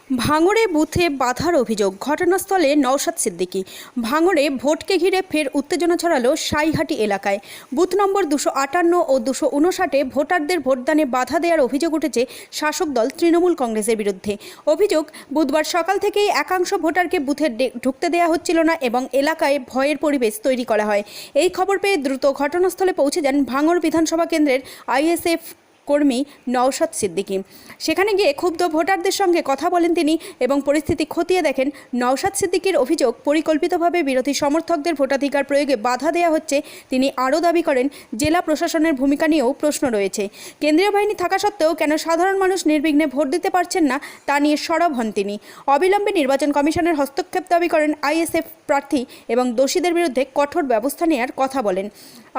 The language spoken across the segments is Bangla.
ভাঙড়ে বুথে বাধার অভিযোগ, ঘটনাস্থলে নওশাদ সিদ্দিকী। ভাঙড়ে ভোটকে ঘিরে ফের উত্তেজনা ছড়ালো সাইহাটি এলাকায়। বুথ নম্বর 258 ও 259-এ ভোটারদের ভোটদানে বাধা দেওয়ার অভিযোগ উঠেছে শাসক দল তৃণমূল কংগ্রেসের বিরুদ্ধে। অভিযোগ, বুধবার সকাল থেকেই একাংশ ভোটারকে বুথে ঢুকতে দেওয়া হচ্ছিল না এবং এলাকায় ভয়ের পরিবেশ তৈরি করা হয়। এই খবর পেয়ে দ্রুত ঘটনাস্থলে পৌঁছে যান ভাঙড় বিধানসভা কেন্দ্রের আইএসএফ কর্মী নওশাদ সিদ্দিকী। সেখানে গিয়ে ক্ষুব্ধ ভোটারদের সঙ্গে কথা বলেন তিনি এবং পরিস্থিতি খতিয়ে দেখেন। নওশাদ সিদ্দিকীর অভিযোগ, পরিকল্পিতভাবে বিরোধী সমর্থকদের ভোটাধিকার প্রয়োগে বাধা দেওয়া হচ্ছে। তিনি আরও দাবি করেন, জেলা প্রশাসনের ভূমিকা নিয়েও প্রশ্ন রয়েছে। কেন্দ্রীয় বাহিনী থাকা সত্ত্বেও কেন সাধারণ মানুষ নির্বিঘ্নে ভোট দিতে পারছেন না তা নিয়ে সরব হন তিনি। অবিলম্বে নির্বাচন কমিশনের হস্তক্ষেপ দাবি করেন আইএসএফ প্রার্থী এবং দোষীদের বিরুদ্ধে কঠোর ব্যবস্থা নেওয়ার কথা বলেন।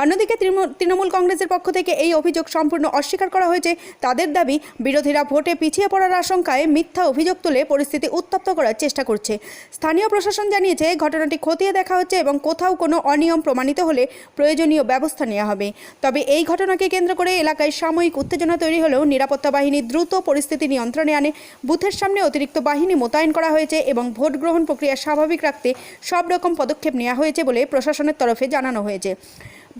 অন্যদিকে তৃণমূল কংগ্রেসের পক্ষ থেকে এই অভিযোগ সম্পূর্ণ অস্বীকার করা হয়েছে। তাদের দাবি, বিরোধীরা ভোটে পিছিয়ে পড়ার আশঙ্কায় মিথ্যা অভিযোগ তুলে পরিস্থিতি উত্তপ্ত করার চেষ্টা করছে। স্থানীয় প্রশাসন জানিয়েছে, ঘটনাটি খতিয়ে দেখা হচ্ছে এবং কোথাও কোনো অনিয়ম প্রমাণিত হলে প্রয়োজনীয় ব্যবস্থা নেওয়া হবে। তবে এই ঘটনাকে কেন্দ্র করে এলাকায় সাময়িক উত্তেজনা তৈরি হলেও নিরাপত্তা বাহিনী দ্রুত পরিস্থিতি নিয়ন্ত্রণে আনে। বুথের সামনে অতিরিক্ত বাহিনী মোতায়েন করা হয়েছে এবং ভোট গ্রহণ প্রক্রিয়া স্বাভাবিক রাখতে সব রকম পদক্ষেপ নেওয়া হয়েছে বলে প্রশাসনের তরফে জানানো হয়েছে।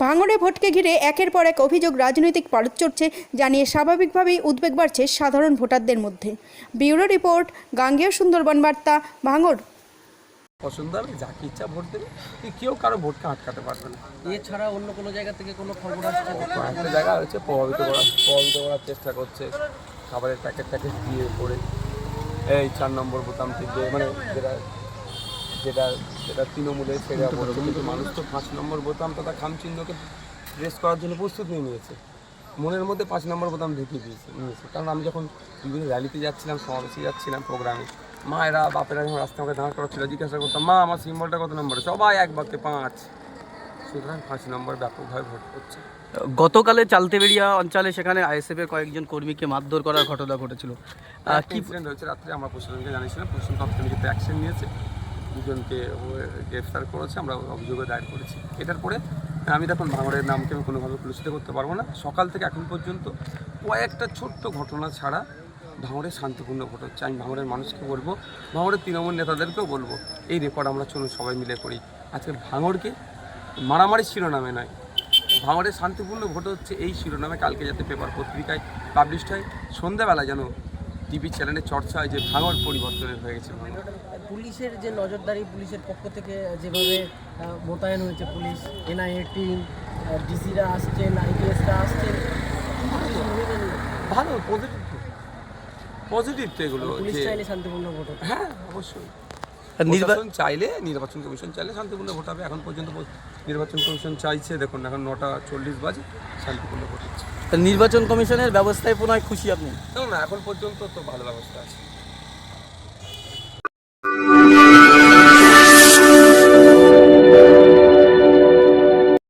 ভাঙড়ে ভোটকে ঘিরে একের পর এক অভিযোগ, রাজনৈতিক পারদ চড়ছে, জানিয়ে স্বাভাবিকভাবেই উদ্বেগ বাড়ছে সাধারণ ভোটারদের মধ্যে। ব্যুরো রিপোর্ট, গাঙ্গেয় সুন্দরবন বার্তা, ভাঙড়। পছন্দ হবে যাকে ইচ্ছা ভোট দেবে, কেউ কারো ভোটকে আটকাতে পারবে না। এছাড়া অন্য কোনো জায়গা থেকে কোনো খবর আসছে? একটা জায়গা হচ্ছে প্রভাবিত করার চেষ্টা করছে, খাবারের প্যাকেট দিয়ে পড়ে এই 4 নম্বর বোতাম টিপে, মানে যেটা তৃণমূলের সেটা বলছে। কিন্তু মানুষ তো 5 নম্বর বোতাম তথা খামচিহ্নকে প্রেস করার জন্য প্রস্তুত নিয়েছে। মনের মধ্যে 5 নম্বর বোতাম ঢুকিয়ে নিয়েছে। কারণ আমি যখন বিভিন্ন র্যালিতে যাচ্ছিলাম, সমাবেশে যাচ্ছিলাম, প্রোগ্রামে, মায়েরা বাপেরা যখন রাস্তা আমাকে দাঁড় করাচ্ছিল, জিজ্ঞাসা করতাম, মা আমার সিম্বলটা কত নম্বরে, সবাই এক বাক্যে 5। সুতরাং 5 নম্বর ব্যাপকভাবে ভোট করছে। গতকালে চালতেবেড়িয়া অঞ্চলে সেখানে আইএসএফের কয়েকজন কর্মীকে মারধর করার ঘটনা ঘটেছিল। কি ইনসিডেন্ট হয়েছে রাত্রে আমরা প্রশাসনকে জানিয়েছিলাম। প্রশাসন তৎক্ষণিক অ্যাকশন নিয়েছে, দুজনকে গ্রেফতার করেছে, আমরা অভিযোগে দায়ের করেছি। এটার পরে আমি তখন ভাঙড়ের নামকে আমি কোনোভাবে কলুষিত করতে পারবো না। সকাল থেকে এখন পর্যন্ত কয়েকটা ছোট্ট ঘটনা ছাড়া ভাঙড়ে শান্তিপূর্ণ ভোট হচ্ছে। আমি ভাঙড়ের মানুষকে বলবো, ভাঙড়ের তৃণমূল নেতাদেরকেও বলবো, এই রেকর্ড আমরা চলুন সবাই মিলে করি। আজকে ভাঙড়কে মারামারির শিরোনামে নয়, ভাঙড়ে শান্তিপূর্ণ ভোট হচ্ছে এই শিরোনামে কালকে যাতে পেপার পত্রিকায় পাবলিশড হয়, সন্ধ্যাবেলা যেন টিভি চ্যানেলে চর্চা হয় যে ভাঙড় পরিবর্তনের হয়ে গেছে। পুলিশের যে নজরদারি, পুলিশের পক্ষ থেকে যেভাবে মোতায়েন হয়েছে পুলিশ, এনআইএ টিম, ডিসিরা আসছেন, আইপিএসরা আসছেন, ভালো, পজিটিভ তো এগুলো। পুলিশ চাইলে শান্তিপূর্ণ ভোট হবে। হ্যাঁ, অবশ্যই। নির্বাচন কমিশন চাইলে শান্তিপূর্ণ ভোট হবে। এখন পর্যন্ত নির্বাচন কমিশন চাইছে, দেখুন এখন 9:40 বাজে, শান্তিপূর্ণ ভোট হচ্ছে। নির্বাচন কমিশনের ব্যবস্থায় পুনরায় খুশি আপনি? না, এখন পর্যন্ত তো ভালো ব্যবস্থা আছে।